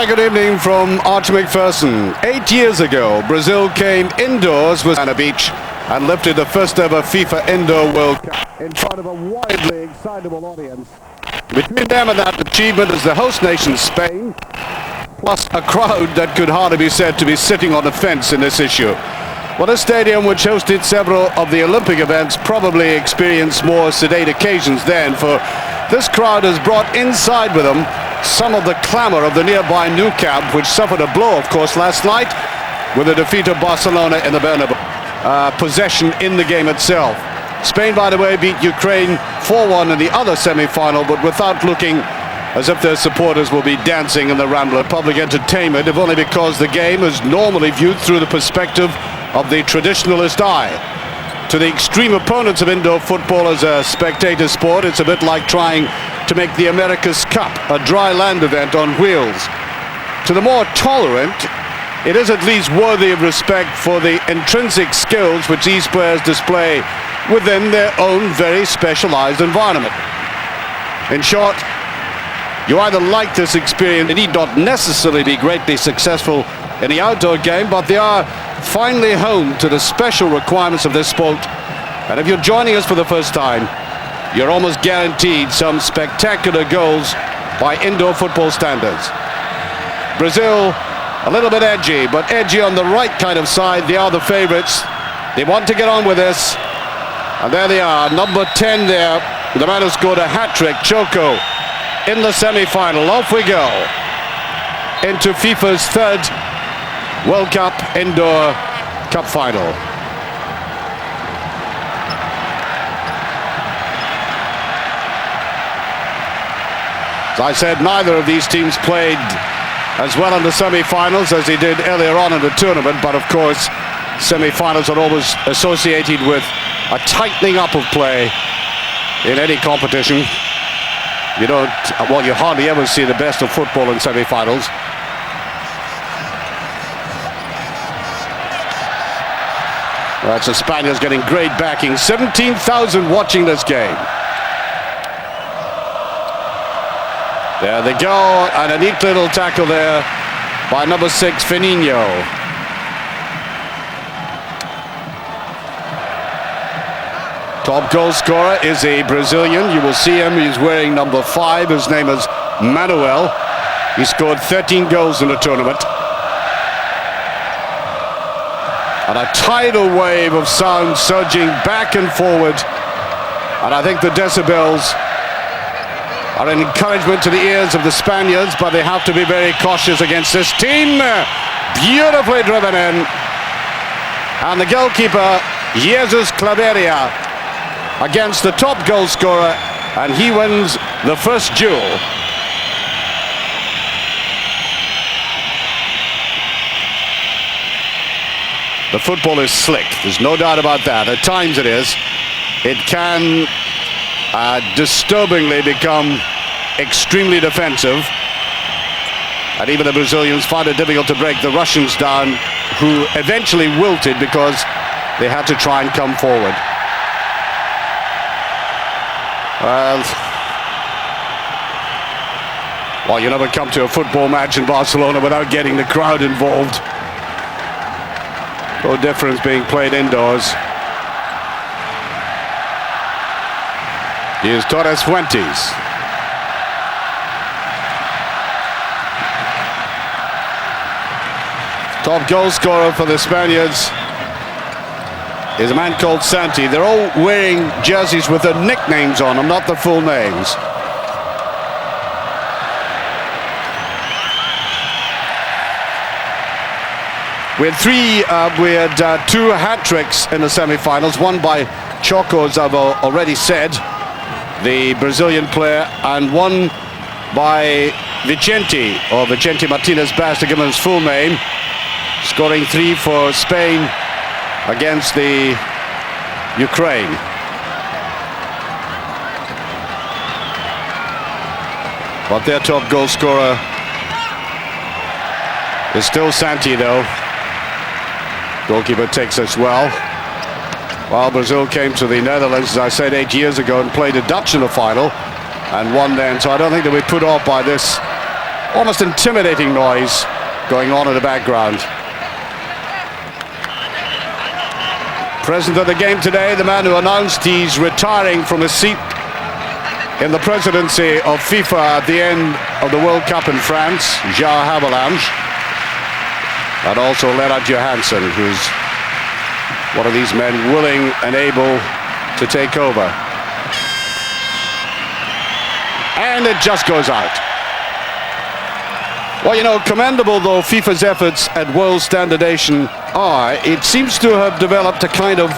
Good evening from Archie McPherson. 8 years ago, Brazil came indoors with on a beach and lifted the first ever FIFA Indoor World Cup in front of a widely excitable audience. Between them and that achievement is the host nation Spain, plus a crowd that could hardly be said to be sitting on the fence in this issue. Well, a stadium which hosted several of the Olympic events probably experienced more sedate occasions then, for this crowd has brought inside with them some of the clamour of the nearby Nou Camp, which suffered a blow, of course, last night with the defeat of Barcelona in the Bernabeu. Possession in the game itself. Spain, by the way, beat Ukraine 4-1 in the other semi-final, but without looking as if their supporters will be dancing in the Rambler. Public entertainment, if only because the game is normally viewed through the perspective of the traditionalist eye. To the extreme opponents of indoor football as a spectator sport, it's a bit like trying to make the America's Cup a dry land event on wheels. To the more tolerant, it is at least worthy of respect for the intrinsic skills which these players display within their own very specialized environment. In short, you either like this experience, they need not necessarily be greatly successful in the outdoor game, but they are finally home to the special requirements of this sport. And if you're joining us for the first time, you're almost guaranteed some spectacular goals by indoor football standards. Brazil, a little bit edgy, but edgy on the right kind of side. They are the favorites. They want to get on with this. And there they are, number 10 there, the man who scored a hat-trick, Choco, in the semi-final. Off we go into FIFA's third World Cup Indoor Cup Final. As I said, neither of these teams played as well in the semi-finals as they did earlier on in the tournament, but of course semi-finals are always associated with a tightening up of play in any competition. You hardly ever see the best of football in semi-finals. That's the Spaniards getting great backing. 17,000 watching this game. There they go, and a neat little tackle there by number 6, Firmino. Top goal scorer is a Brazilian. You will see him. He's wearing number 5. His name is Manuel. He scored 13 goals in the tournament. And a tidal wave of sound surging back and forward. And I think the decibels are an encouragement to the ears of the Spaniards, but they have to be very cautious against this team. Beautifully driven in. And the goalkeeper, Jesus Claveria, against the top goal scorer, and he wins the first duel. The football is slick, there's no doubt about that. At times it is. It can disturbingly become extremely defensive. And even the Brazilians found it difficult to break the Russians down, who eventually wilted because they had to try and come forward. Well, you never come to a football match in Barcelona without getting the crowd involved. No difference being played indoors. Here's Torres Fuentes. Top goal scorer for the Spaniards is a man called Santi. They're all wearing jerseys with their nicknames on them, not their full names. We had two hat-tricks in the semi-finals, one by Choco, as I've already said, the Brazilian player, and one by Vicente Martinez Bass, to give him his full name, scoring 3 for Spain against the Ukraine. But their top goal scorer is still Santi, though. Goalkeeper takes us well. While Brazil came to the Netherlands, as I said, 8 years ago and played a Dutch in the final and won then. So I don't think they'll be put off by this almost intimidating noise going on in the background. Present at the game today, the man who announced he's retiring from his seat in the presidency of FIFA at the end of the World Cup in France, Jean Havelange, and also Lennart Johansson, who's one of these men willing and able to take over. And it just goes out. Well, you know, commendable though FIFA's efforts at world standardization are, it seems to have developed a kind of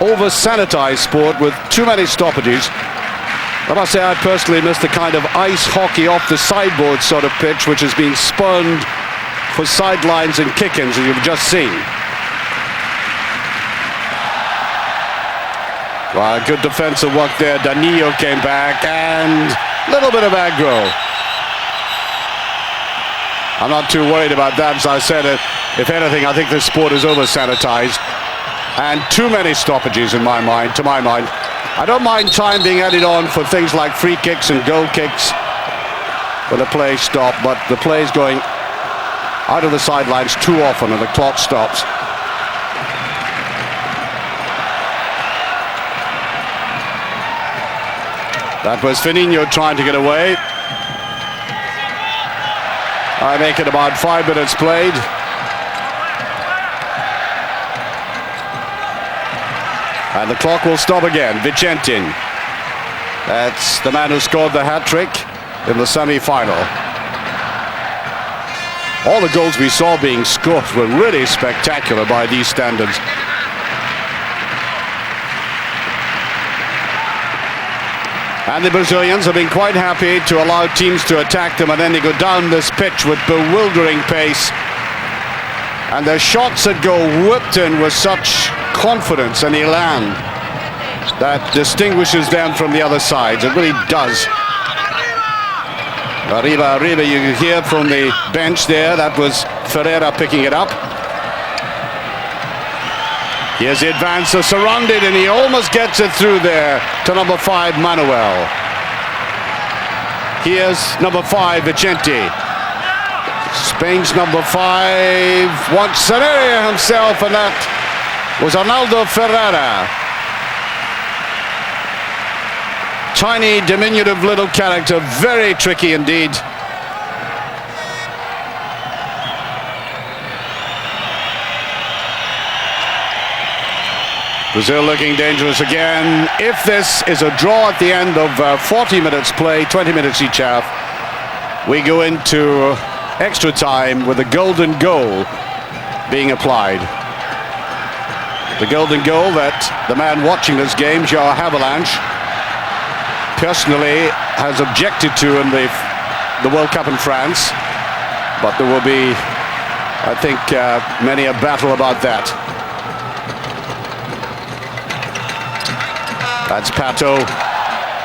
over-sanitized sport with too many stoppages. I must say I personally miss the kind of ice hockey off the sideboard sort of pitch which has been spurned for sidelines and kick-ins, as you've just seen. Well, good defensive work there. Danilo came back and a little bit of aggro. I'm not too worried about that. As I said, if anything, I think this sport is over-sanitized. And too many stoppages in my mind, to my mind. I don't mind time being added on for things like free kicks and goal kicks when the play stops, but the play is going out of the sidelines too often and the clock stops. That was Firmino trying to get away. I make it about 5 minutes played. And the clock will stop again. Vicentin. That's the man who scored the hat-trick in the semi-final. All the goals we saw being scored were really spectacular by these standards. And the Brazilians have been quite happy to allow teams to attack them, and then they go down this pitch with bewildering pace. And their shots that go whipped in with such confidence and elan that distinguishes them from the other sides. It really does. Arriba, you hear from the bench there, that was Ferreira picking it up. Here's the advance, they're surrounded, and he almost gets it through there to number 5, Manuel. Here's number 5, Vicente. Spain's number 5 wants an area himself, and that was Arnaldo Ferreira. Tiny, diminutive little character, very tricky indeed. Brazil looking dangerous again. If this is a draw at the end of 40 minutes play, 20 minutes each half, we go into extra time with a golden goal being applied. The golden goal that the man watching this game, Jean Havelange, personally has objected to in the World Cup in France. But there will be, I think, many a battle about that. That's Pato.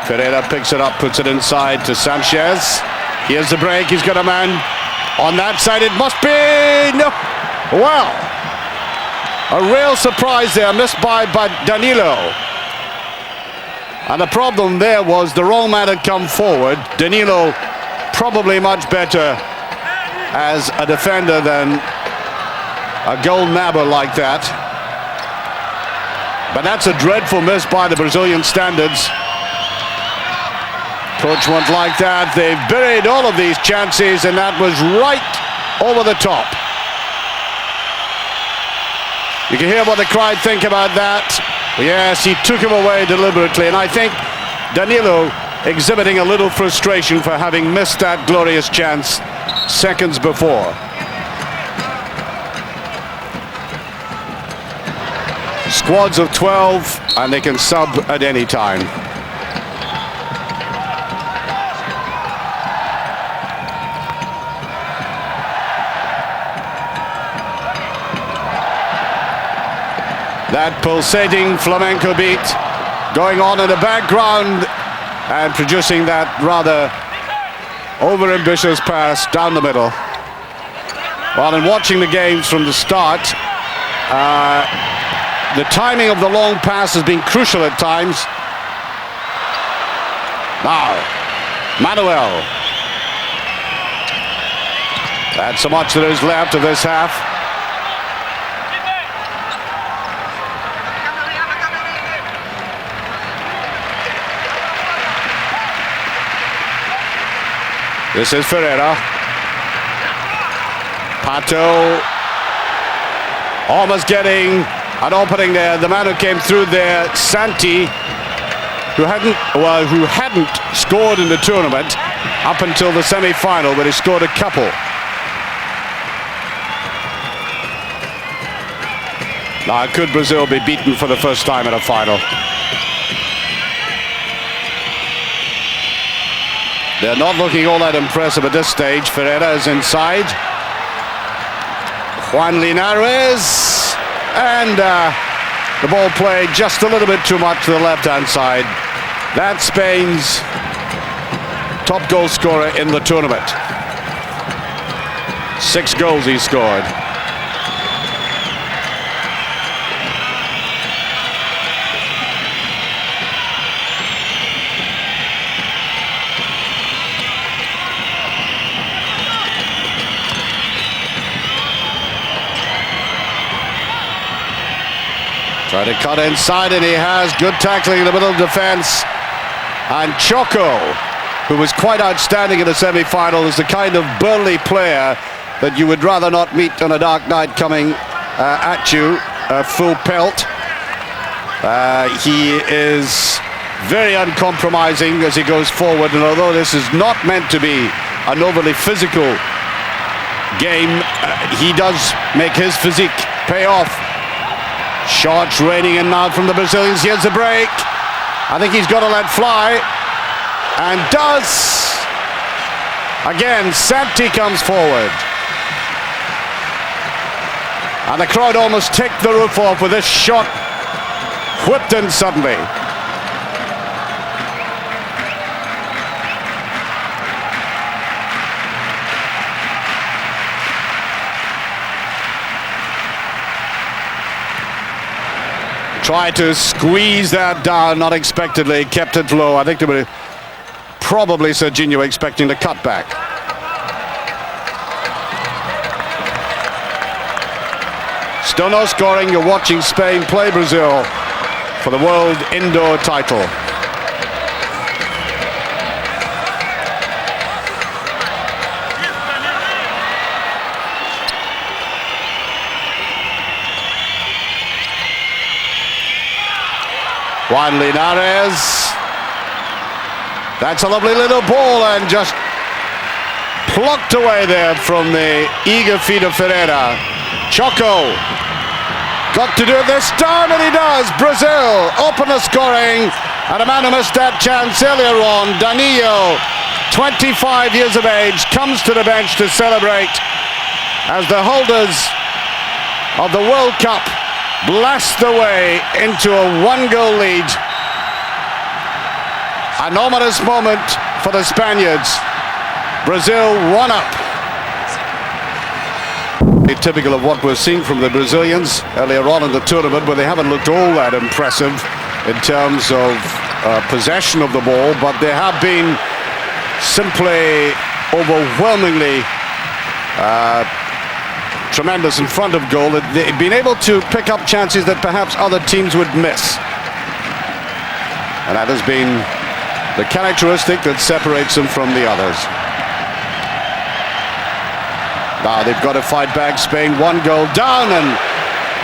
Ferreira picks it up, puts it inside to Sanchez. Here's the break. He's got a man on that side. It must be... No. Well, a real surprise there, missed by Danilo. And the problem there was the wrong man had come forward. Danilo probably much better as a defender than a goal nabber like that. But that's a dreadful miss by the Brazilian standards. Coach won't like that. They've buried all of these chances, and that was right over the top. You can hear what the crowd think about that. Yes, he took him away deliberately, and I think Danilo exhibiting a little frustration for having missed that glorious chance seconds before. Squads of 12, and they can sub at any time. That pulsating flamenco beat going on in the background and producing that rather over-ambitious pass down the middle. Well, in watching the games from the start, the timing of the long pass has been crucial at times. Now, Manuel. That's so much that is left of this half. This is Ferreira. Pato almost getting an opening there. The man who came through there, Santi, who hadn't scored in the tournament up until the semi-final, but he scored a couple. Now, could Brazil be beaten for the first time in a final? They're not looking all that impressive at this stage. Ferreira is inside. Juan Linares. And the ball played just a little bit too much to the left-hand side. That's Spain's top goal scorer in the tournament. 6 goals he scored. Trying to cut inside, and he has good tackling in the middle of defense. And Choco, who was quite outstanding in the semi-final, is the kind of burly player that you would rather not meet on a dark night coming at you, full pelt. He is very uncompromising as he goes forward, and although this is not meant to be an overly physical game, he does make his physique pay off. Shots raining in now from the Brazilians. Here's the break. I think he's got to let fly. And does. Again, Santi comes forward. And the crowd almost ticked the roof off with this shot whipped in suddenly. Tried to squeeze that down unexpectedly, kept it low. I think they were probably Serginho expecting the cutback. Still no scoring. You're watching Spain play Brazil for the world indoor title. Juan Linares. That's a lovely little ball and just plucked away there from the eager feet of Ferreira. Choco got to do it this time, and he does. Brazil open the scoring, and a man who missed that chance earlier on, Danilo, 25 years of age, comes to the bench to celebrate as the holders of the World Cup blast the way into a 1-goal lead. An ominous moment for the Spaniards. Brazil 1 up. Typical of what we're seeing from the Brazilians earlier on in the tournament, where they haven't looked all that impressive in terms of possession of the ball, but they have been simply overwhelmingly tremendous in front of goal. They've been able to pick up chances that perhaps other teams would miss. And that has been the characteristic that separates them from the others. Now they've got to fight back. Spain 1 goal down, and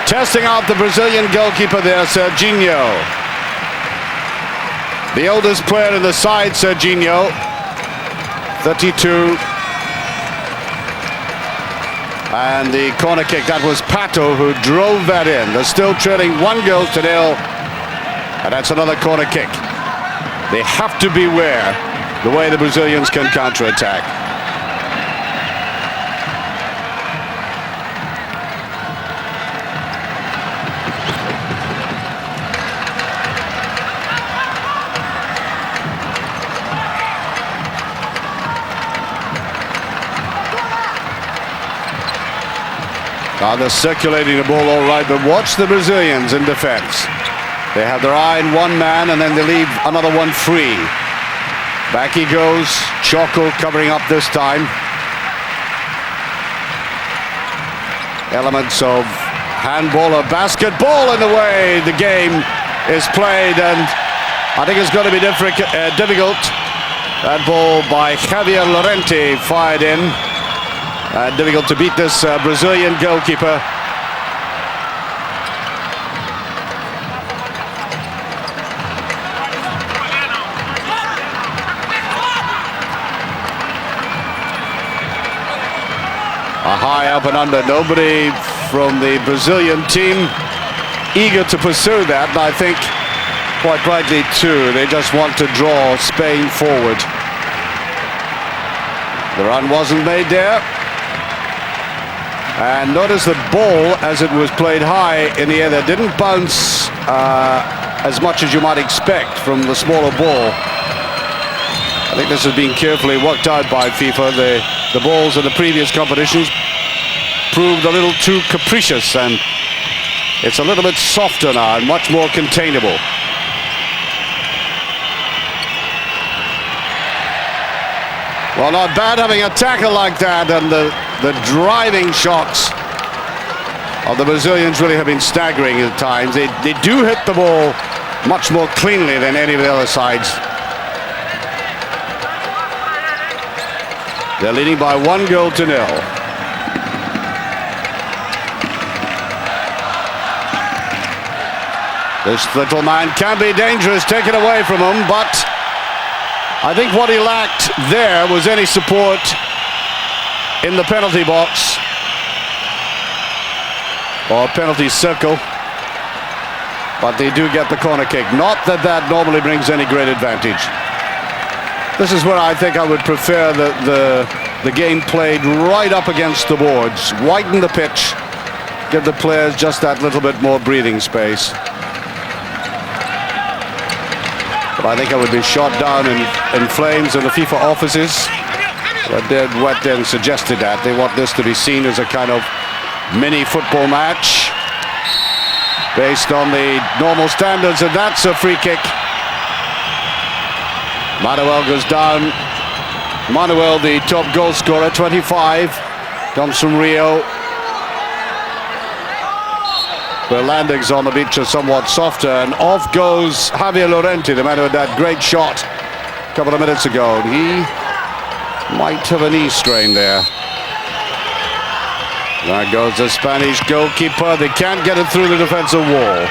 testing out the Brazilian goalkeeper there, Serginho. The oldest player in the side, Serginho, 32. And the corner kick, that was Pato who drove that in. They're still trailing 1-0, and that's another corner kick. They have to beware the way the Brazilians can counter-attack. Now they're circulating the ball all right, but watch the Brazilians in defense. They have their eye on one man, and then they leave another one free. Back he goes. Choco covering up this time. elements of handball or basketball in the way the game is played, and I think it's going to be difficult. That ball by Javier Llorente fired in. Difficult to beat this Brazilian goalkeeper. A high up and under. Nobody from the Brazilian team eager to pursue that, and I think quite rightly too. They just want to draw Spain forward. The run wasn't made there. And notice the ball, as it was played high in the air, that didn't bounce as much as you might expect from the smaller ball. I think this has been carefully worked out by FIFA. The balls in the previous competitions proved a little too capricious, and it's a little bit softer now and much more containable. Well, not bad having a tackle like that, and the driving shots of the Brazilians really have been staggering at times. They do hit the ball much more cleanly than any of the other sides. They're leading by 1-0. This little man can be dangerous, take it away from him, but I think what he lacked there was any support in the penalty box or penalty circle. But they do get the corner kick. Not that that normally brings any great advantage. This is where I think I would prefer the game played right up against the boards. Widen the pitch, give the players just that little bit more breathing space. But I think I would be shot down in flames in the FIFA offices. But what then suggested that they want this to be seen as a kind of mini football match based on the normal standards, and that's a free kick. Manuel goes down. Manuel, the top goal scorer, 25, comes from Rio. The landings on the beach are somewhat softer, and off goes Javier Llorente, the man who had that great shot a couple of minutes ago. He might have a knee strain there. There goes the Spanish goalkeeper. They can't get it through the defensive wall.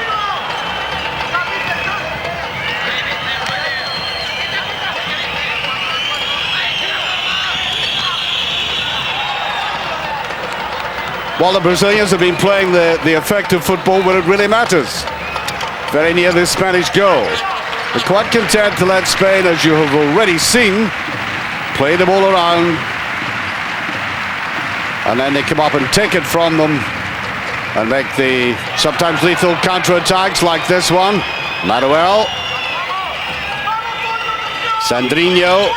While the Brazilians have been playing the effective football where it really matters, very near the Spanish goal. They're quite content to let Spain, as you have already seen, play the ball around, and then they come up and take it from them and make the sometimes lethal counter-attacks like this one. Manuel, Sandrinho,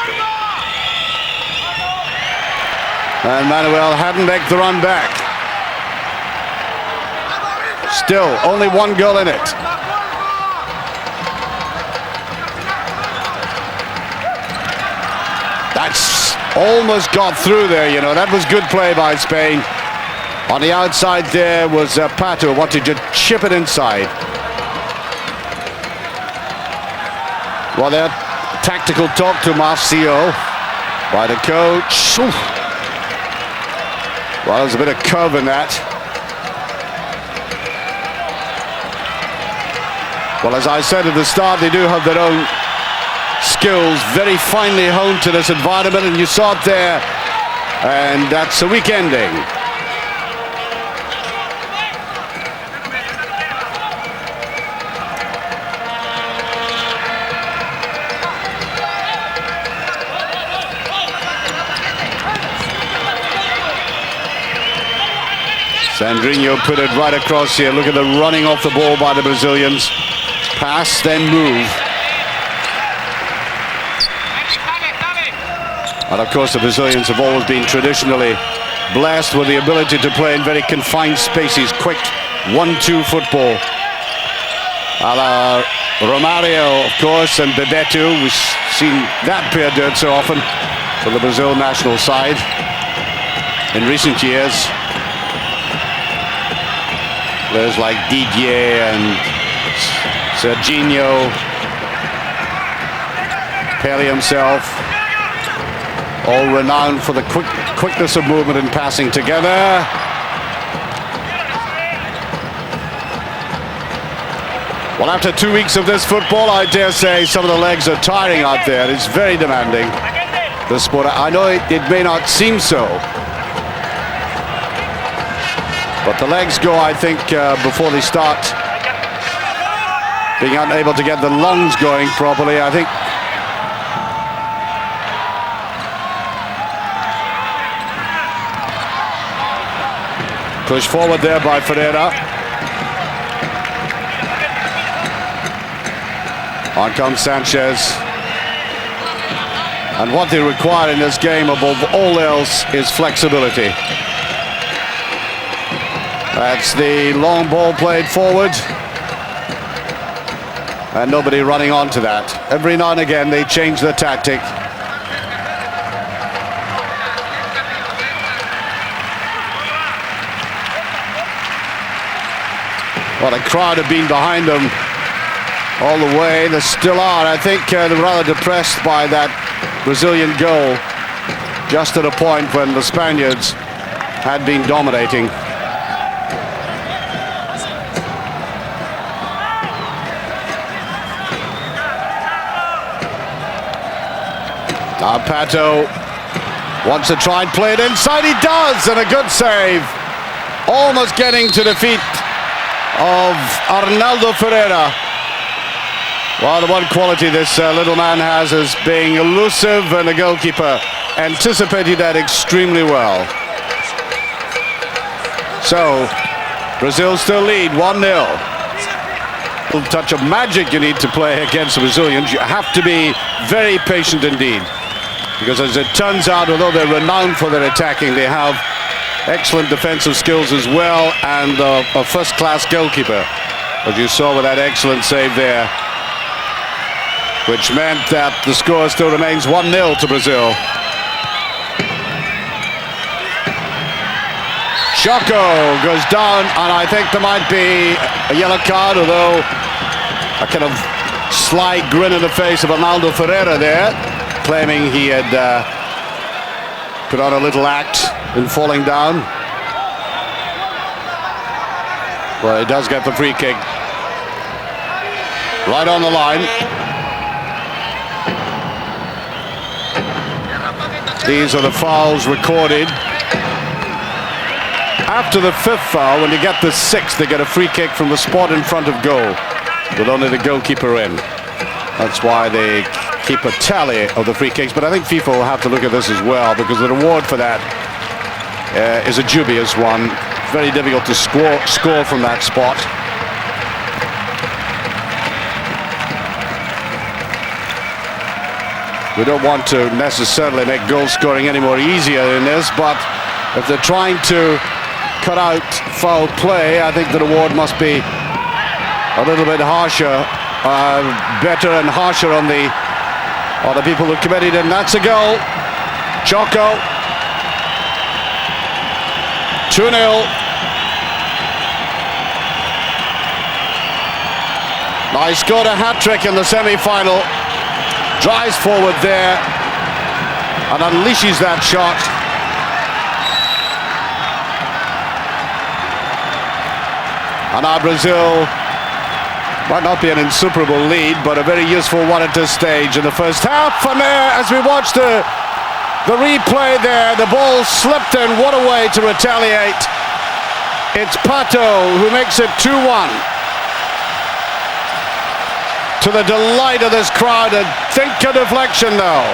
and Manuel hadn't made the run back. Still, only 1 goal in it. That's almost got through there, you know. That was good play by Spain. On the outside there was Pato, wanted to chip it inside. Well, there, tactical talk to Marcio by the coach. Oof. Well, there's a bit of curve in that. Well, as I said at the start, they do have their own skills, very finely honed to this environment, and you saw it there, and that's a weak ending. Sandrinho put it right across here. Look at the running off the ball by the Brazilians. Pass, then move. And of course the Brazilians have always been traditionally blessed with the ability to play in very confined spaces, quick 1-2 football. A la Romario, of course, and Bebeto. We've seen that pair do it so often for the Brazil national side in recent years. Players like Didier and Serginho, Pelé himself, all renowned for the quickness of movement and passing together. Well, after 2 weeks of this football, I dare say some of the legs are tiring out there. It's very demanding, the sport. I know it may not seem so, but the legs go, I think, before they start being unable to get the lungs going properly. I think push forward there by Ferreira. On comes Sanchez. And what they require in this game above all else is flexibility. That's the long ball played forward. And nobody running onto that. Every now and again they change the tactic. Well, the crowd have been behind them all the way. They still are. I think they're rather depressed by that Brazilian goal, just at a point when the Spaniards had been dominating. Now Pato wants to try and play it inside. He does, and a good save. Almost getting to the feet of Arnaldo Ferreira. Well, the one quality this little man has is being elusive, and the goalkeeper anticipated that extremely well. So, Brazil still lead 1-0. A little touch of magic you need to play against the Brazilians. You have to be very patient indeed. Because as it turns out, although they're renowned for their attacking, they have excellent defensive skills as well, and a first-class goalkeeper, as you saw with that excellent save there, which meant that the score still remains 1-0 to Brazil. Choco goes down, and I think there might be a yellow card, although a kind of sly grin in the face of Arnaldo Ferreira there, claiming he had put on a little act in falling down. Well, he does get the free kick. Right on the line. These are the fouls recorded. After the fifth foul, when you get the sixth, they get a free kick from the spot in front of goal, with only the goalkeeper in. That's why they keep a tally of the free kicks. But I think FIFA will have to look at this as well, because the reward for that is a dubious one. Very difficult to score from that spot. We don't want to necessarily make goal scoring any more easier in this, but if they're trying to cut out foul play, I think the reward must be a little bit harsher, better and harsher on the people who committed it. And that's a goal. Choco. 2-0. Now he scored a hat-trick in the semi-final. Drives forward there and unleashes that shot. And now Brazil might not be an insuperable lead, but a very useful one at this stage in the first half. And there, as we watch the replay there, the ball slipped in. What a way to retaliate. It's Pato who makes it 2-1. To the delight of this crowd, and think a deflection though.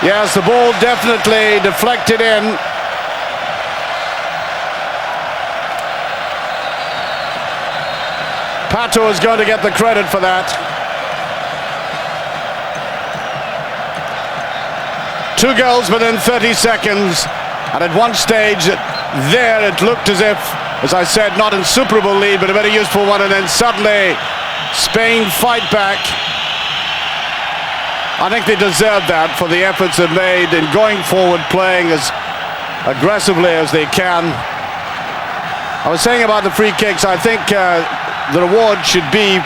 Yes, the ball definitely deflected in. Pato is going to get the credit for that. Two goals within 30 seconds, and at one stage there it looked as if, as I said, not insuperable lead, but a very useful one, and then suddenly Spain fight back. I think they deserve that for the efforts they've made in going forward, playing as aggressively as they can. I was saying about the free kicks, I think the reward should be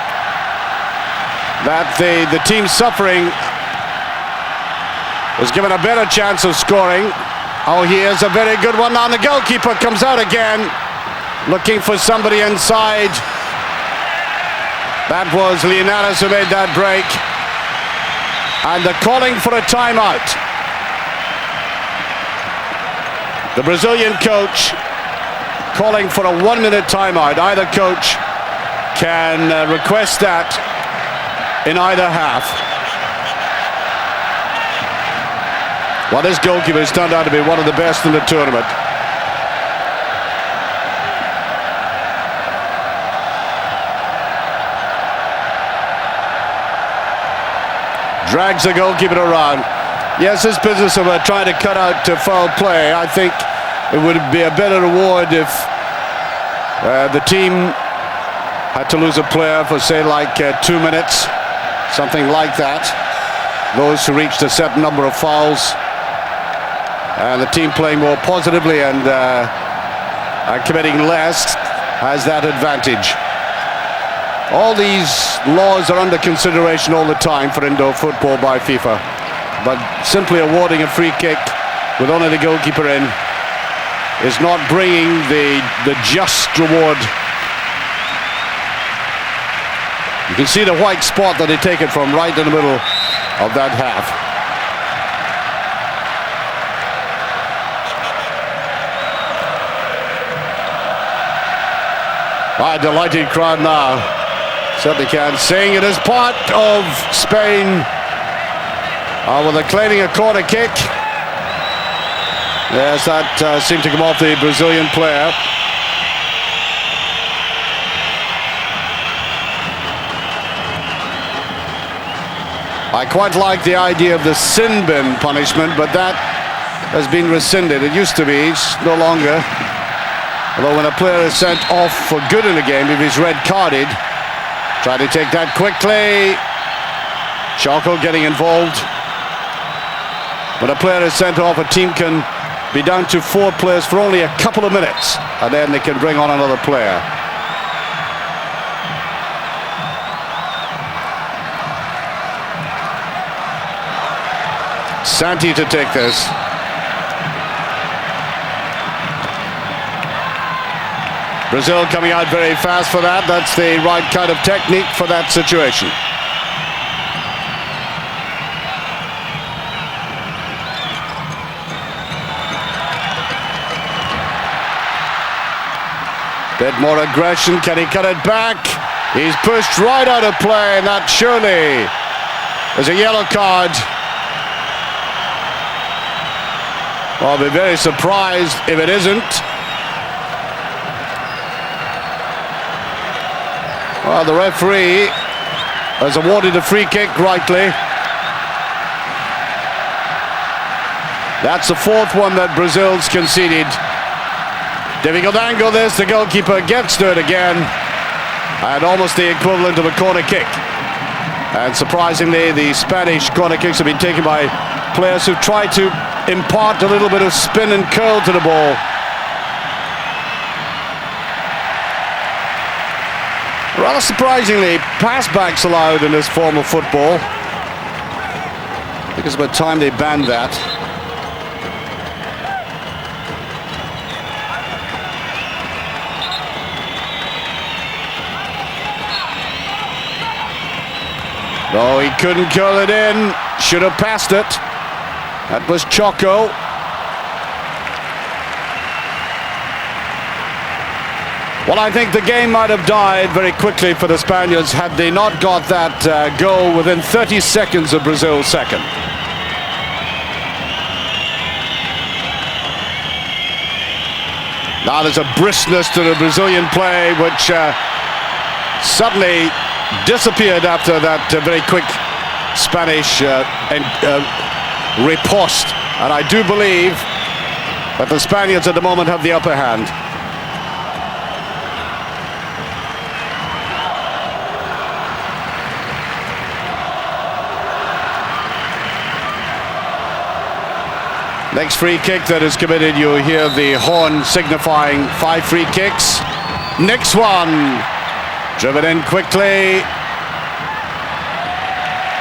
that the team suffering was given a better chance of scoring. Oh, here's a very good one now. The goalkeeper comes out again, looking for somebody inside. That was Leonardis who made that break. And they're calling for a timeout. The Brazilian coach calling for a 1-minute timeout. Either coach can request that in either half. Well, this goalkeeper has turned out to be one of the best in the tournament. Drags the goalkeeper around. Yes, this business of trying to cut out foul play, I think it would be a better reward if the team had to lose a player for, say, like 2 minutes, something like that. Those who reached a certain number of fouls. And the team playing more positively and committing less has that advantage. All these laws are under consideration all the time for indoor football by FIFA. But simply awarding a free kick with only the goalkeeper in is not bringing the just reward. You can see the white spot that they take it from right in the middle of that half. A delighted crowd now. Certainly can sing. It is part of Spain. Well, they're claiming a corner kick. Yes, that seemed to come off the Brazilian player. I quite like the idea of the sin bin punishment, but that has been rescinded. It used to be, it's no longer. Although when a player is sent off for good in a game, if he's red carded, try to take that quickly. Choco getting involved. When a player is sent off, a team can be down to 4 players for only a couple of minutes, and then they can bring on another player. Santi to take this. Brazil coming out very fast for that. That's the right kind of technique for that situation. Bit more aggression. Can he cut it back? He's pushed right out of play, and that surely is a yellow card. Well, I'll be very surprised if it isn't. Well, the referee has awarded a free kick rightly. That's the 4th one that Brazil's conceded. Difficult angle this, the goalkeeper gets to it again. And almost the equivalent of a corner kick. And surprisingly, the Spanish corner kicks have been taken by players who try to impart a little bit of spin and curl to the ball. Rather surprisingly, pass-backs allowed in this form of football. I think it's about time they banned that. No, he couldn't curl it in. Should have passed it. That was Choco. Well, I think the game might have died very quickly for the Spaniards had they not got that goal within 30 seconds of Brazil's second. Now there's a briskness to the Brazilian play, which suddenly disappeared after that very quick Spanish riposte. And I do believe that the Spaniards at the moment have the upper hand. Next free kick that is committed, you hear the horn signifying 5 free kicks. Next one, driven in quickly,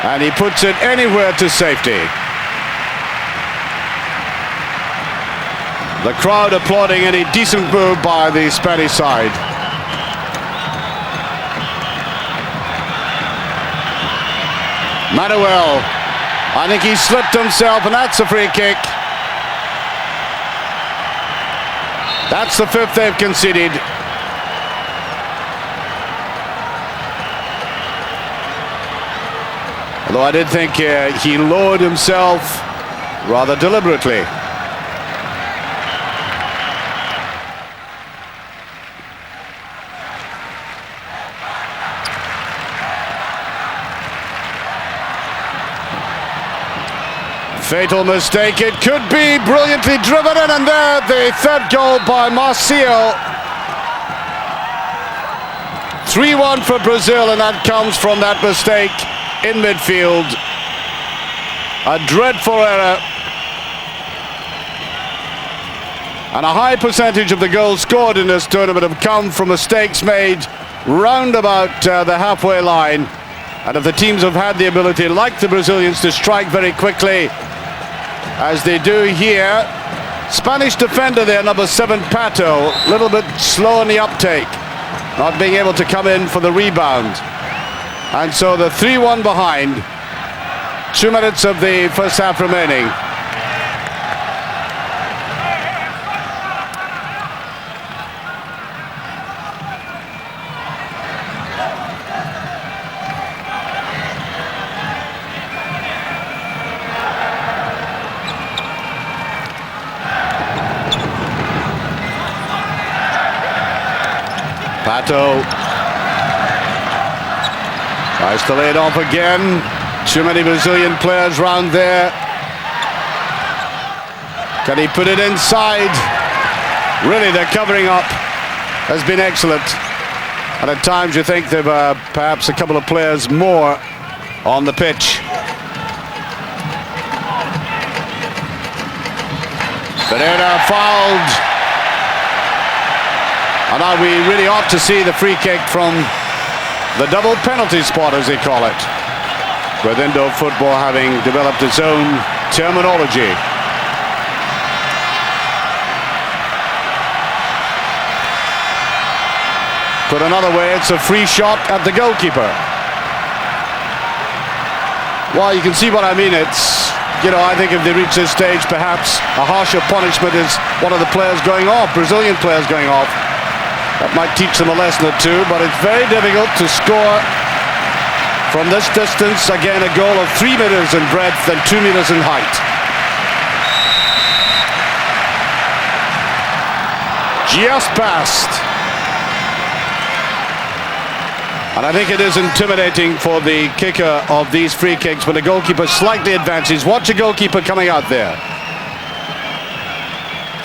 and he puts it anywhere to safety. The crowd applauding any decent move by the Spanish side. Manuel, I think he slipped himself, and that's a free kick. That's the 5th they've conceded. Although I did think he lowered himself rather deliberately. Fatal mistake, it could be brilliantly driven in, and there the 3rd goal by Marcio. 3-1 for Brazil, and that comes from that mistake in midfield. A dreadful error. And a high percentage of the goals scored in this tournament have come from mistakes made round about the halfway line. And if the teams have had the ability, like the Brazilians, to strike very quickly, as they do here. Spanish defender there, number 7, Pato, a little bit slow in the uptake, not being able to come in for the rebound. And so the 3-1 behind, 2 minutes of the first half remaining. Pato tries to lay it off again. Too many Brazilian players round there. Can he put it inside? Really, their covering up has been excellent. And at times you think they've perhaps a couple of players more on the pitch. Pereira fouled. And now we really ought to see the free kick from the double penalty spot, as they call it, with Indo football having developed its own terminology. Put another way, it's a free shot at the goalkeeper. Well, you can see what I mean. It's, you know, I think if they reach this stage, perhaps a harsher punishment is one of the players going off, Brazilian players going off. That might teach them a lesson or two, but it's very difficult to score from this distance. Again, a goal of 3 meters in breadth and 2 meters in height. Just past. And I think it is intimidating for the kicker of these free kicks when the goalkeeper slightly advances. Watch a goalkeeper coming out there.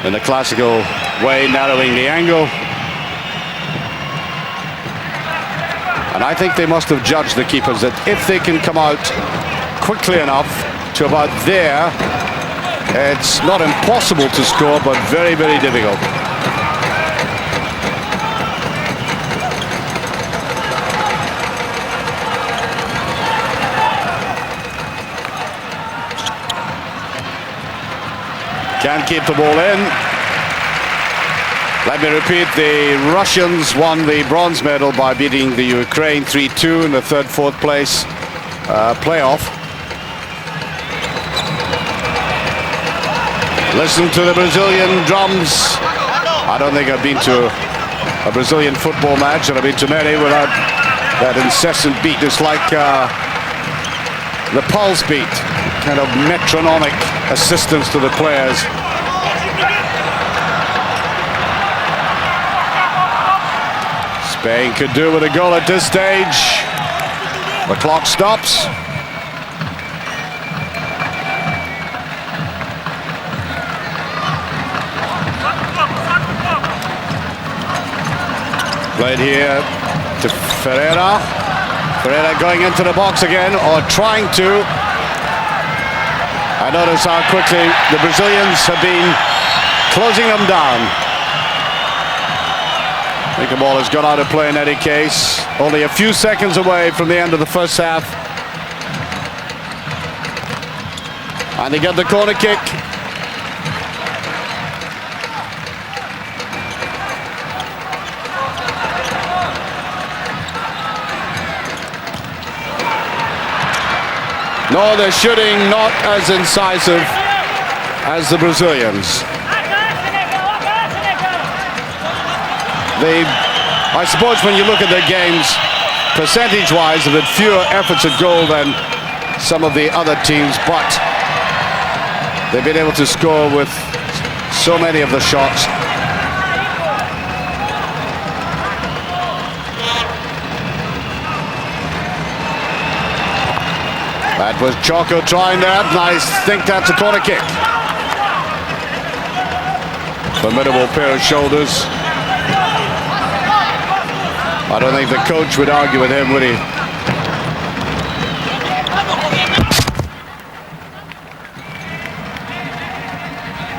In the classical way, narrowing the angle. And I think they must have judged the keepers that if they can come out quickly enough to about there, it's not impossible to score, but very, very difficult. Can't keep the ball in. Let me repeat, the Russians won the bronze medal by beating the Ukraine 3-2 in the 3rd, 4th place playoff. Listen to the Brazilian drums. I don't think I've been to a Brazilian football match, and I've been to many without that incessant beat. It's like the pulse beat, kind of metronomic assistance to the players. Spain could do with a goal at this stage. The clock stops. Played here to Ferreira. Ferreira going into the box again, or trying to. I notice how quickly the Brazilians have been closing them down. I think the ball has gone out of play in any case. Only a few seconds away from the end of the first half. And they get the corner kick. No, they're shooting not as incisive as the Brazilians. I suppose when you look at their games, percentage-wise, they've had fewer efforts at goal than some of the other teams, but they've been able to score with so many of the shots. That was Choco trying that, and I think that's a corner kick. Formidable pair of shoulders. I don't think the coach would argue with him, would he?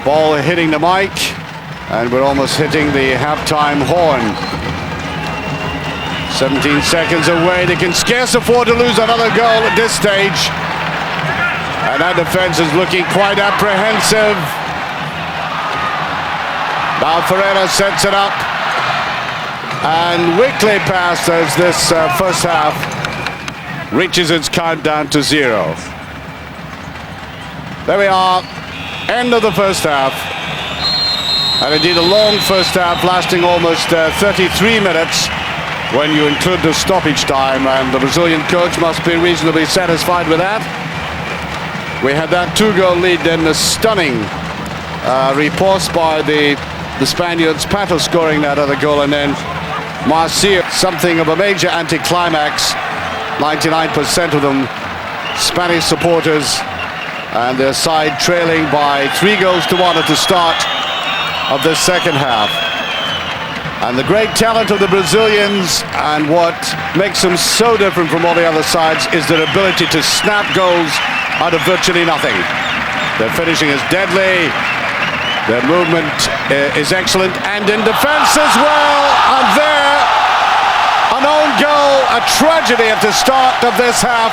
Ball hitting the mic, and we're almost hitting the halftime horn. 17 seconds away. They can scarce afford to lose another goal at this stage. And that defense is looking quite apprehensive. Now Ferreira sets it up. And weakly passed as this first half reaches its countdown to 0. There we are. End of the first half. And indeed a long first half lasting almost 33 minutes. When you include the stoppage time, and the Brazilian coach must be reasonably satisfied with that. We had that 2-goal lead, then a stunning riposte by the Spaniards, Pato scoring that other goal, and then Marcia, something of a major anticlimax. 99% of them Spanish supporters, and their side trailing by 3-1 at the start of the second half. And the great talent of the Brazilians, and what makes them so different from all the other sides, is their ability to snap goals out of virtually nothing. Their finishing is deadly, their movement is excellent, and in defense as well. And there, an own goal, a tragedy at the start of this half.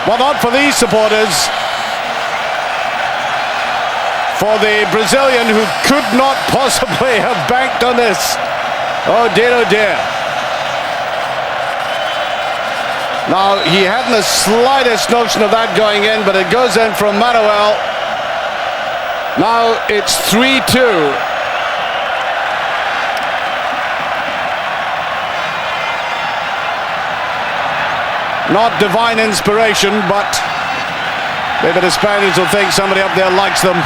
Well, not for these supporters. For the Brazilian, who could not possibly have banked on this. Oh dear, oh dear. Now, he hadn't the slightest notion of that going in, but it goes in from Manuel. Now it's 3-2. Not divine inspiration, but maybe the Spaniards will think somebody up there likes them.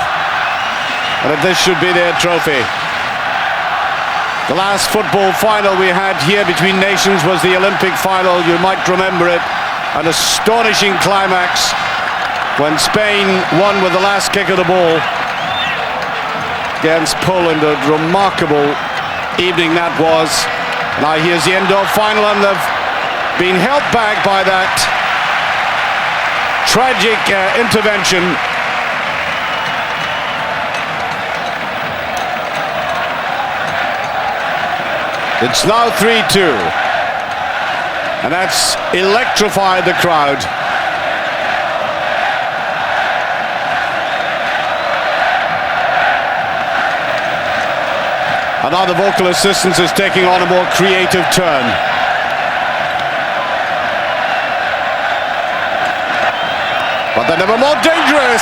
And that this should be their trophy. The last football final we had here between nations was the Olympic final. You might remember it. An astonishing climax when Spain won with the last kick of the ball against Poland. A remarkable evening that was. Now here's the indoor final, and they've been held back by that tragic intervention. It's now 3-2, and that's electrified the crowd. And now the vocal assistance is taking on a more creative turn. But they're never more dangerous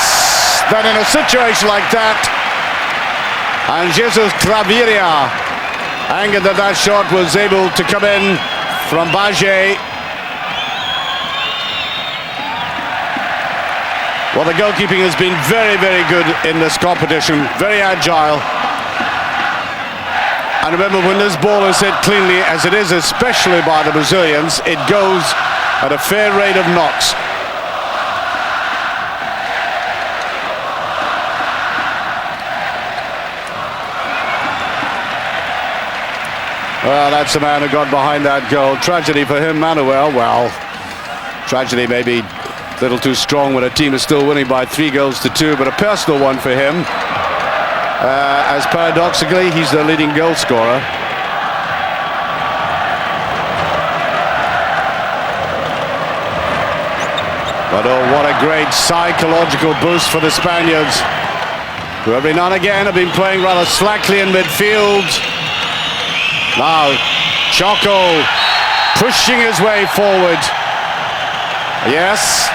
than in a situation like that. And Jesus Claveria, angered that that shot was able to come in from Bajé. Well, the goalkeeping has been very, very good in this competition. Very agile. And remember, when this ball is hit cleanly, as it is especially by the Brazilians, it goes at a fair rate of knocks. Well, that's the man who got behind that goal. Tragedy for him, Manuel. Well, tragedy maybe Little too strong when a team is still winning by 3-2, but a personal one for him, as paradoxically he's the leading goal scorer. But oh, what a great psychological boost for the Spaniards, who every now and again have been playing rather slackly in midfield. Now Choco pushing his way forward. Yes,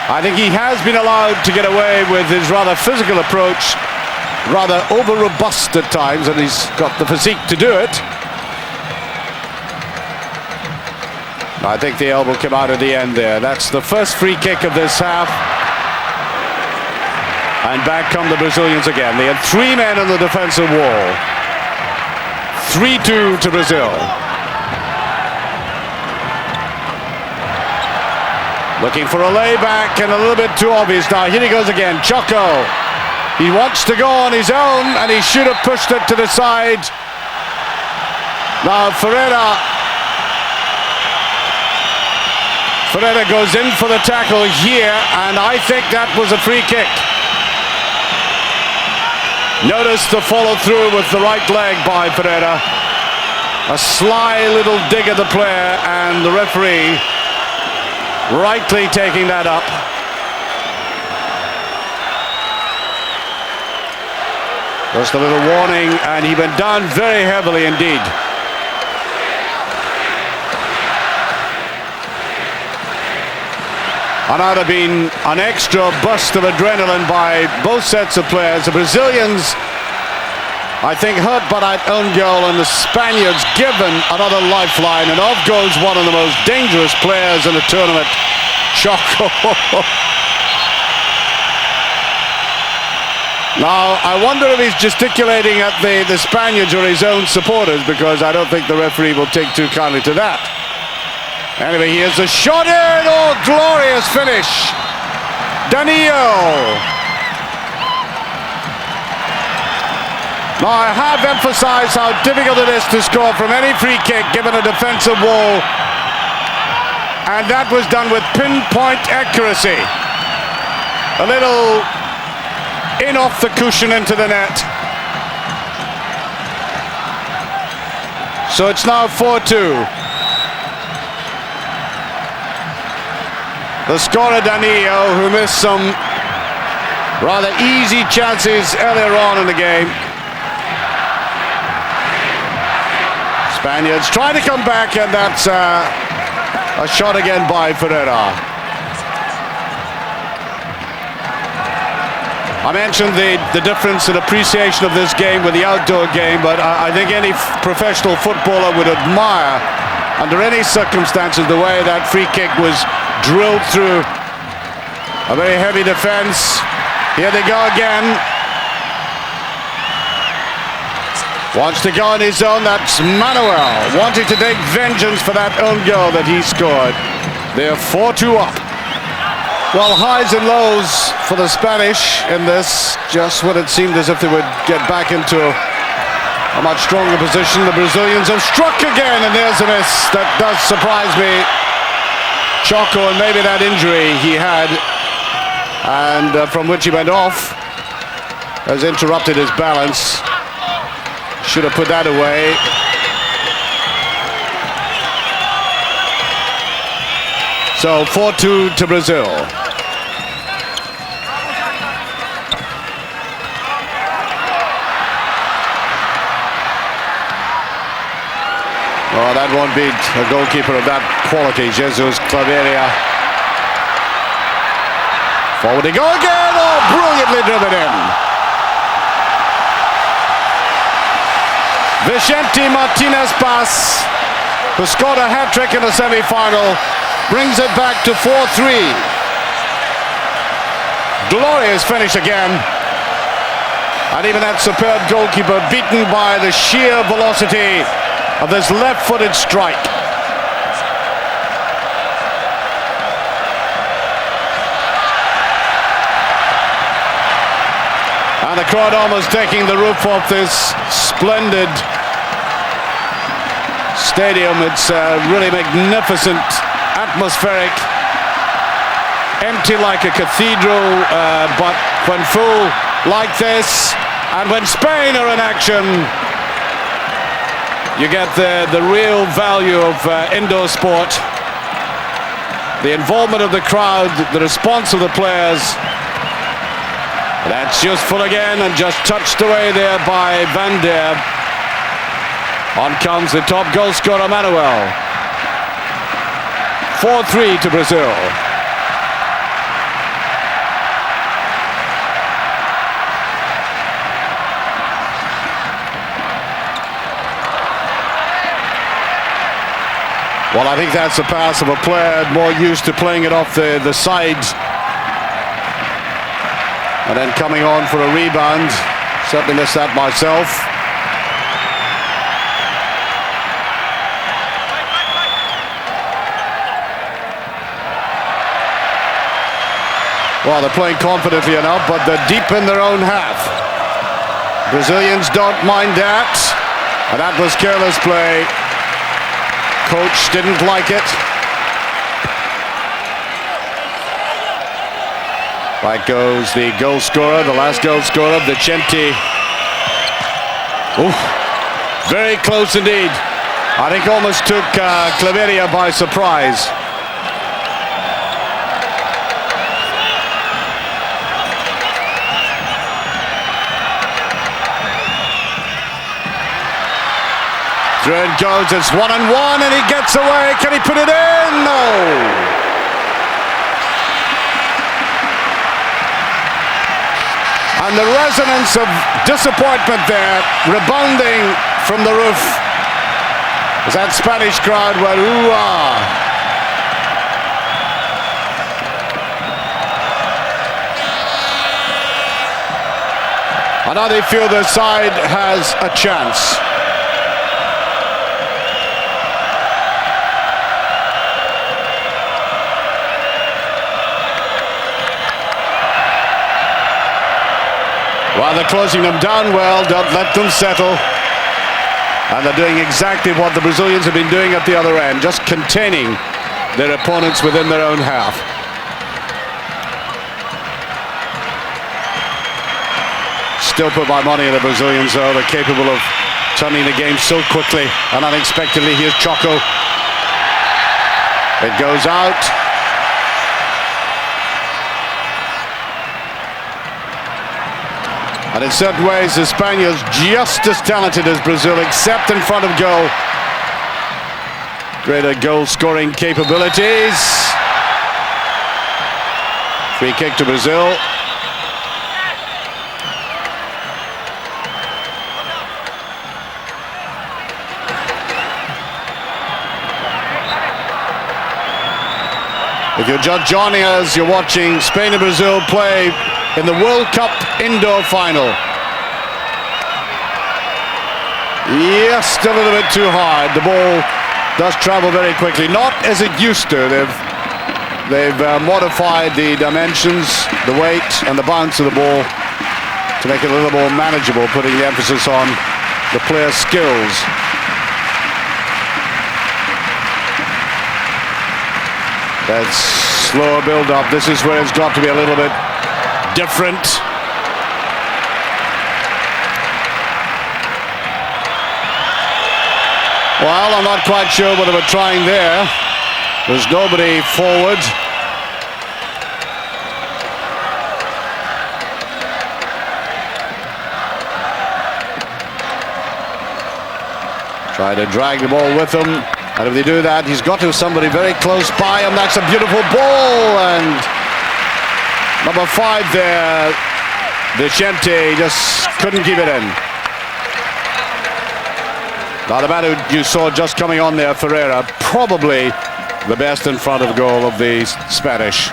I think he has been allowed to get away with his rather physical approach, rather over-robust at times, and he's got the physique to do it. I think the elbow came out at the end there. That's the first free kick of this half. And back come the Brazilians again. They had 3 men on the defensive wall. 3-2 to Brazil. Looking for a layback, and a little bit too obvious now. Here he goes again, Choco. He wants to go on his own, and he should have pushed it to the side. Now Ferreira goes in for the tackle here, and I think that was a free kick. Notice the follow through with the right leg by Ferreira. A sly little dig at the player, and the referee rightly taking that up. Just a little warning, and he went down very heavily indeed. And that had been an extra burst of adrenaline by both sets of players. The Brazilians, I think, hurt by that own goal, and the Spaniards given another lifeline. And off goes one of the most dangerous players in the tournament, Choco. Now, I wonder if he's gesticulating at the Spaniards or his own supporters, because I don't think the referee will take too kindly to that. Anyway, here's a shot in. Oh, glorious finish. Danilo. Now, I have emphasized how difficult it is to score from any free kick given a defensive wall. And that was done with pinpoint accuracy. A little in off the cushion into the net. So it's now 4-2. The scorer Danilo, who missed some rather easy chances earlier on in the game. Spaniards trying to come back, and that's a shot again by Ferreira. I mentioned the difference in appreciation of this game with the outdoor game, but I think any professional footballer would admire, under any circumstances, the way that free kick was drilled through a very heavy defense. Here they go again. Wants to go on his own. That's Manuel wanting to take vengeance for that own goal that he scored. They're 4-2 up. Well, highs and lows for the Spanish in this, just when it seemed as if they would get back into a much stronger position. The Brazilians have struck again, and there's a miss. That does surprise me. Choco, and maybe that injury he had, and from which he went off, has interrupted his balance. Should have put that away. So 4-2 to Brazil. Oh, that won't beat a goalkeeper of that quality, Jesus Claveria. Forward they go again. Oh, brilliantly driven in. Vicente Martinez Paz, who scored a hat-trick in the semi-final, brings it back to 4-3. Glorious finish again. And even that superb goalkeeper beaten by the sheer velocity of this left-footed strike. And the crowd almost taking the roof off this splendid stadium. It's really magnificent, atmospheric. empty like a cathedral, but when full like this, and when Spain are in action, you get the real value of indoor sport. The involvement of the crowd, the response of the players. That's just full again and just touched away there by Van der. On comes the top goal scorer, Manuel. 4-3 to Brazil. Well, I think that's the pass of a player more used to playing it off the sides. And then coming on for a rebound. Certainly missed that myself. Well, they're playing confidently enough, but they're deep in their own half. Brazilians don't mind that. And that was careless play. Coach didn't like it. Back goes the goal scorer, the last goal scorer, Vicente. Ooh, very close indeed. I think almost took Claveria by surprise. Through it goes, it's 1-on-1 and he gets away. Can he put it in? No. And the resonance of disappointment there, rebounding from the roof. As that Spanish crowd went, ooh-ah. And now they feel their side has a chance. Well, they're closing them down well, don't let them settle. And they're doing exactly what the Brazilians have been doing at the other end, just containing their opponents within their own half. Still put my money on the Brazilians, though. They're capable of turning the game so quickly and unexpectedly. Here's Choco. It goes out. And in certain ways, Espana's just as talented as Brazil, except in front of goal. Greater goal-scoring capabilities. Free kick to Brazil. If you're just joining us, you're watching Spain and Brazil play in the World Cup indoor final. Yes, still a little bit too hard. The ball does travel very quickly, not as it used to. They've modified the dimensions, the weight and the bounce of the ball to make it a little more manageable, putting the emphasis on the player's skills. That's slower build-up. This is where it's got to be a little bit different. Well, I'm not quite sure what they were trying there. There's nobody forward. Try to drag the ball with him. And if they do that, he's got to somebody very close by him. That's a beautiful ball. And number 5 there, Vicente, just couldn't keep it in. Now the man who you saw just coming on there, Ferreira, probably the best in front of goal of the Spanish.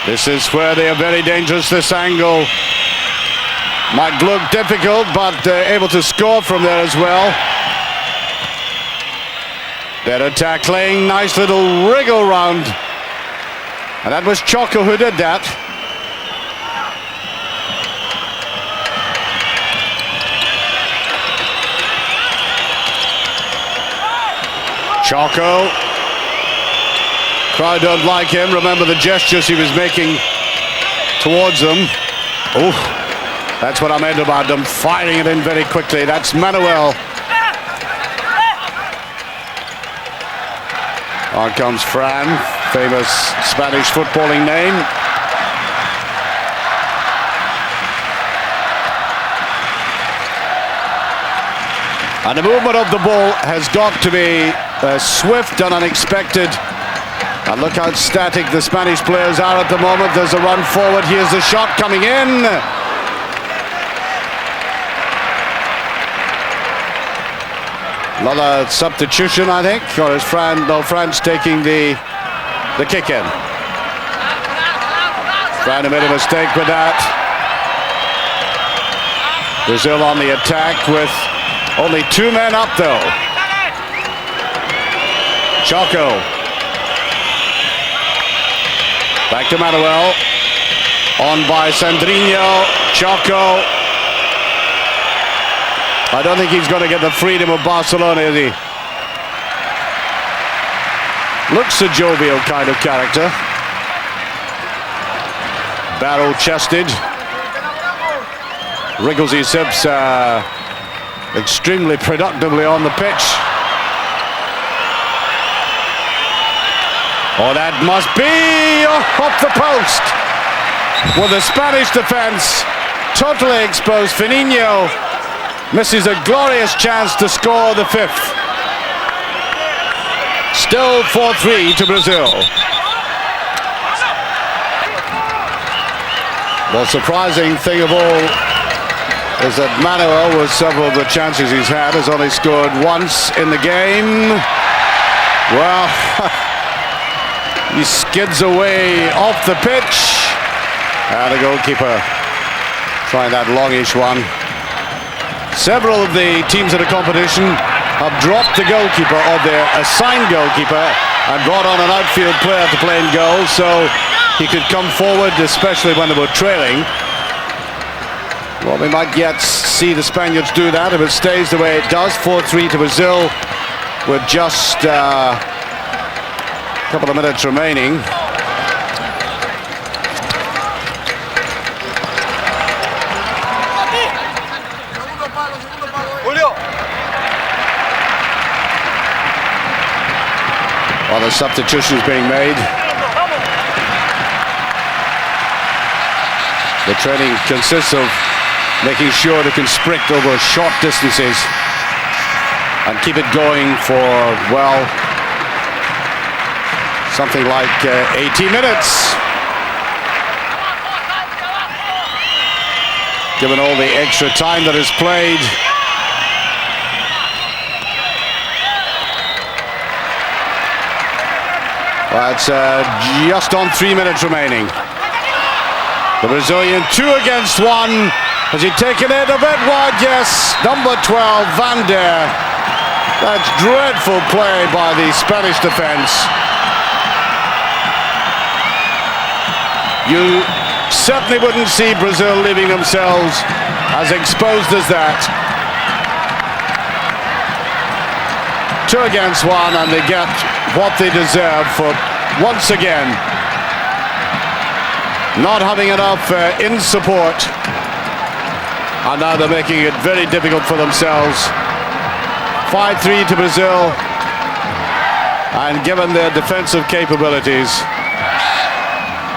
This is where they are very dangerous. This angle might look difficult, but they're able to score from there as well. Better tackling, nice little wriggle round. And that was Choco who did that. Chaco. Crowd don't like him. Remember the gestures he was making towards them. Oh, that's what I meant about them firing it in very quickly. That's Manuel. On comes Fran, famous Spanish footballing name. And the movement of the ball has got to be swift and unexpected. And look how static the Spanish players are at the moment. There's a run forward. Here's the shot coming in. Another substitution, I think. Or is Fran's taking the kick in. Fran made a mistake with that. Brazil on the attack with only 2 men up though. Chaco. Back to Manuel. On by Sandrinho. Chaco. I don't think he's going to get the freedom of Barcelona, is he? Looks a jovial kind of character. Barrel-chested. Wriggles his hips extremely productively on the pitch. Oh, that must be off the post. Well, the Spanish defense totally exposed. Firmino misses a glorious chance to score the 5th. Still 4-3 to Brazil. The surprising thing of all is that Manuel, with several of the chances he's had, has only scored once in the game. Well, he skids away off the pitch. And the goalkeeper trying that longish one. Several of the teams in the competition have dropped the goalkeeper or their assigned goalkeeper and brought on an outfield player to play in goal so he could come forward, especially when they were trailing. Well, we might yet see the Spaniards do that if it stays the way it does. 4-3 to Brazil with just a couple of minutes remaining. While the substitutions being made. The training consists of making sure they can sprint over short distances and keep it going for, well, something like 80 minutes. Given all the extra time that is played. Well, it's just on 3 minutes remaining. The Brazilian 2 against 1. Has he taken it a bit wide? Yes. Number 12, Van der. That's dreadful play by the Spanish defense. You certainly wouldn't see Brazil leaving themselves as exposed as that. 2 against 1, and they get what they deserve for, once again, not having enough in support. And now they're making it very difficult for themselves. 5-3 to Brazil. And given their defensive capabilities,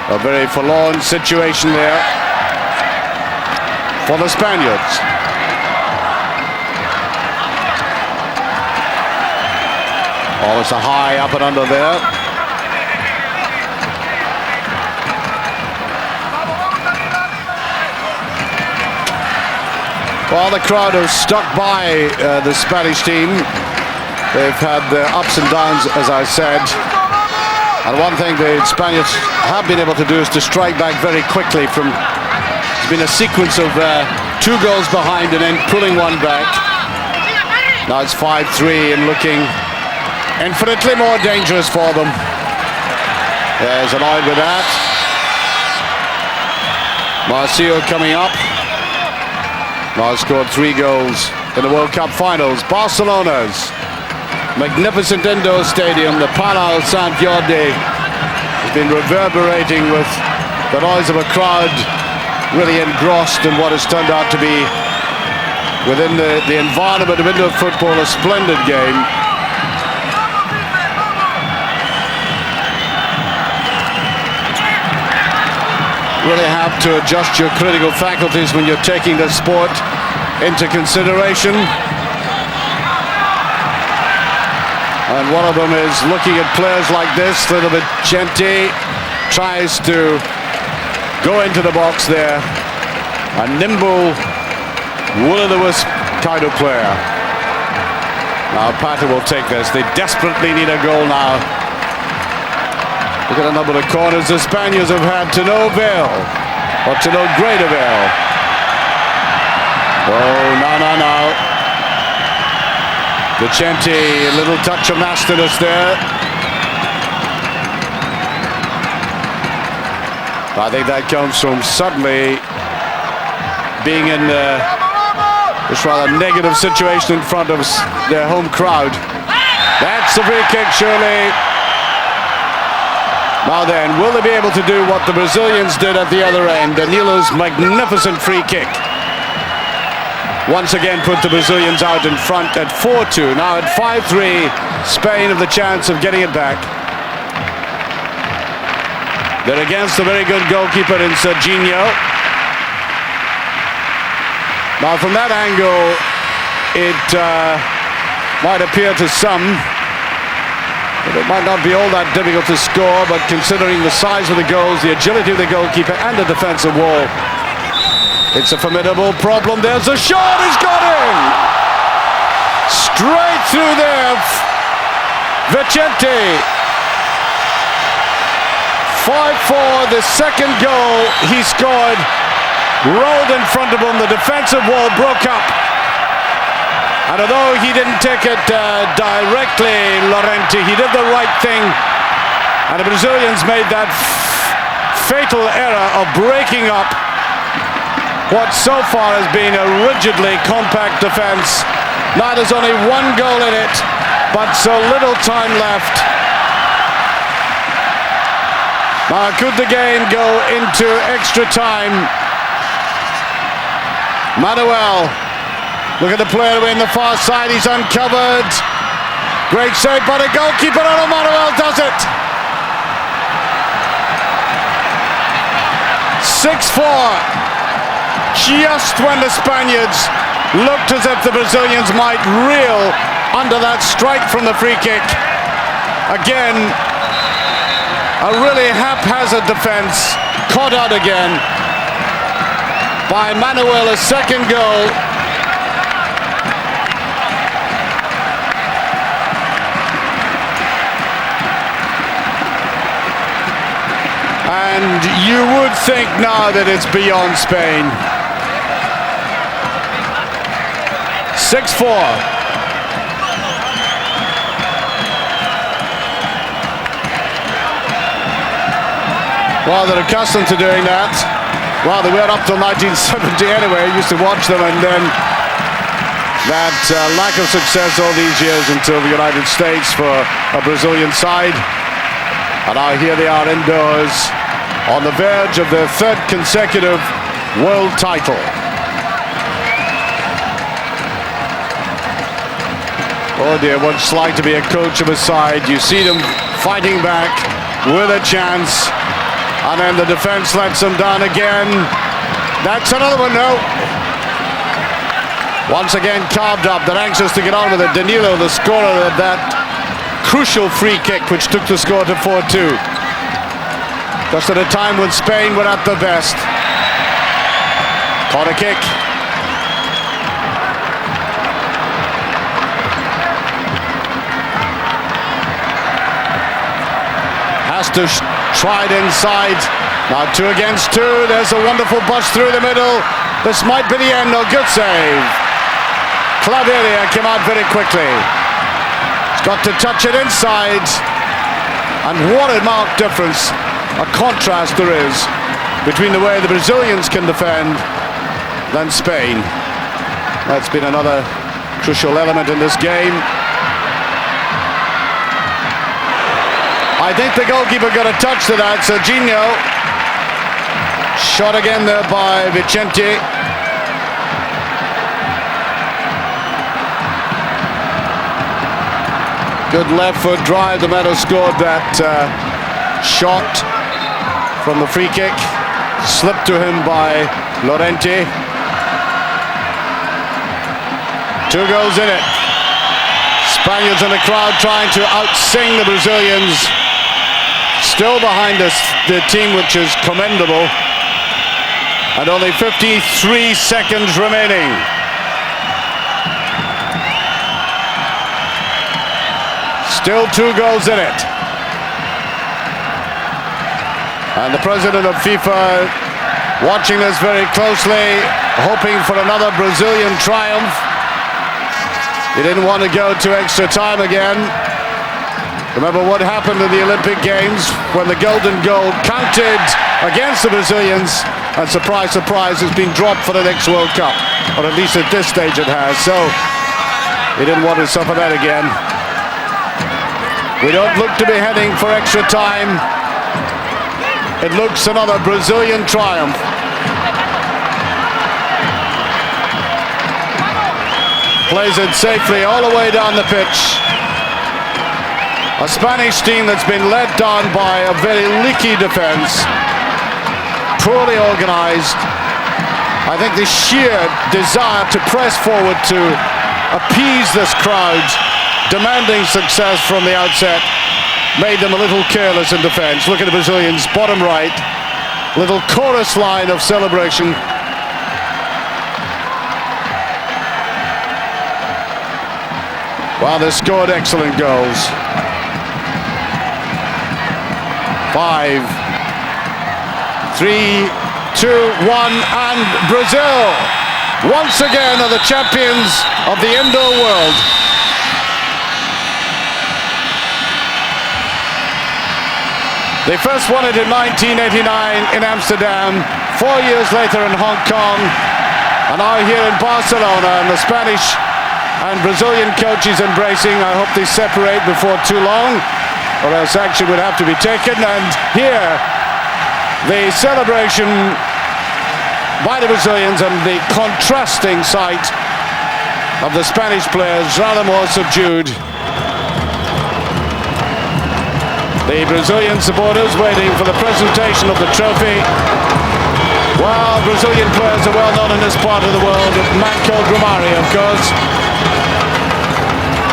a very forlorn situation there for the Spaniards. Oh, it's a high up and under there. Well, the crowd have stuck by the Spanish team. They've had their ups and downs, as I said. And one thing the Spaniards have been able to do is to strike back very quickly from... It's been a sequence of 2 goals behind and then pulling one back. Now it's 5-3 and looking infinitely more dangerous for them. There's annoyed with that. Marcio coming up. Now scored 3 goals in the World Cup finals. Barcelona's magnificent indoor stadium, the Palau Sant Jordi, has been reverberating with the noise of a crowd really engrossed in what has turned out to be, within the environment of indoor football, a splendid game. Really have to adjust your critical faculties when you're taking the sport into consideration. And one of them is looking at players like this. Little bit Vicente tries to go into the box there. A nimble, will-o'-the-wisp kind of player. Now Pata will take this. They desperately need a goal now. Look at a number of corners the Spaniards have had to no avail, or to no great avail. Oh, no. Vicente, a little touch of nastiness there. I think that comes from suddenly being in this rather negative situation in front of their home crowd. That's the free kick, surely. Now then, will they be able to do what the Brazilians did at the other end? Danilo's magnificent free kick once again put the Brazilians out in front at 4-2. Now at 5-3, Spain have the chance of getting it back. They're against a very good goalkeeper in Serginho. Now from that angle, it might appear to some that it might not be all that difficult to score, but considering the size of the goals, the agility of the goalkeeper and the defensive wall, it's a formidable problem. There's a shot, it's got in! Straight through there, Vicente. 5-4, the second goal he scored, rolled in front of him, the defensive wall broke up. And although he didn't take it directly, Laurenti, he did the right thing. And the Brazilians made that fatal error of breaking up what so far has been a rigidly compact defense. Now there's only one goal in it, but so little time left. Now could the game go into extra time? Manuel. Look at the player away in the far side, he's uncovered. Great save by the goalkeeper, and Manuel does it. 6-4. Just when the Spaniards looked as if the Brazilians might reel under that strike from the free kick. Again, a really haphazard defense, caught out again by Manuel, a second goal. And you would think now that it's beyond Spain. 6-4. Well, they're accustomed to doing that. Well, they were up till 1970 anyway. I used to watch them, and then that lack of success all these years until the United States for a Brazilian side. And now here they are indoors on the verge of their third consecutive world title. Oh dear, what it's like to be a coach of a side. You see them fighting back with a chance, and then the defense lets them down again. That's another one, no. Once again carved up, they're anxious to get on with it. Danilo, the scorer of that crucial free kick which took the score to 4-2. Just at a time when Spain were at their best. Corner kick. Has to try it inside. Now 2 against 2. There's a wonderful bust through the middle. This might be the end. No, good save. Claveria came out very quickly. Got to touch it inside, and what a marked difference, a contrast there is between the way the Brazilians can defend than Spain. That's been another crucial element in this game. I think the goalkeeper got a touch to that. Serginho. Shot again there by Vicente. Good left foot drive. The man who scored that shot from the free kick. Slipped to him by Llorente. 2 goals in it. Spaniards in the crowd trying to out-sing the Brazilians. Still behind us, the team, which is commendable. And only 53 seconds remaining. Still 2 goals in it. And the president of FIFA watching this very closely, hoping for another Brazilian triumph. He didn't want to go to extra time again. Remember what happened in the Olympic Games when the golden goal counted against the Brazilians, and surprise, surprise, it's been dropped for the next World Cup. Or at least at this stage it has. So he didn't want to suffer that again. We don't look to be heading for extra time. It looks another Brazilian triumph. Plays it safely all the way down the pitch. A Spanish team that's been let down by a very leaky defense. Poorly organized. I think the sheer desire to press forward to appease this crowd, demanding success from the outset, made them a little careless in defense. Look at the Brazilians, bottom right. Little chorus line of celebration. Wow, they scored excellent goals. 5, 3, 2, 1, and Brazil once again are the champions of the indoor world. They first won it in 1989 in Amsterdam, 4 years later in Hong Kong, and now here in Barcelona, and the Spanish and Brazilian coaches embracing. I hope they separate before too long, or else action would have to be taken. And here, the celebration by the Brazilians and the contrasting sight of the Spanish players, rather more subdued. The Brazilian supporters waiting for the presentation of the trophy. Well, Brazilian players are well known in this part of the world. A man called Romario, of course.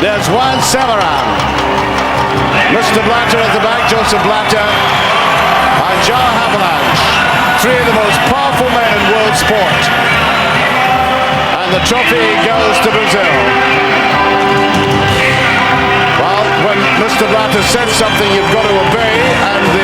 There's Juan Samaran. Mr. Blatter at the back, Joseph Blatter. And João Havelange. 3 of the most powerful men in world sport. And the trophy goes to Brazil. Well, when Mr. Blatter says something, you've got to obey, and the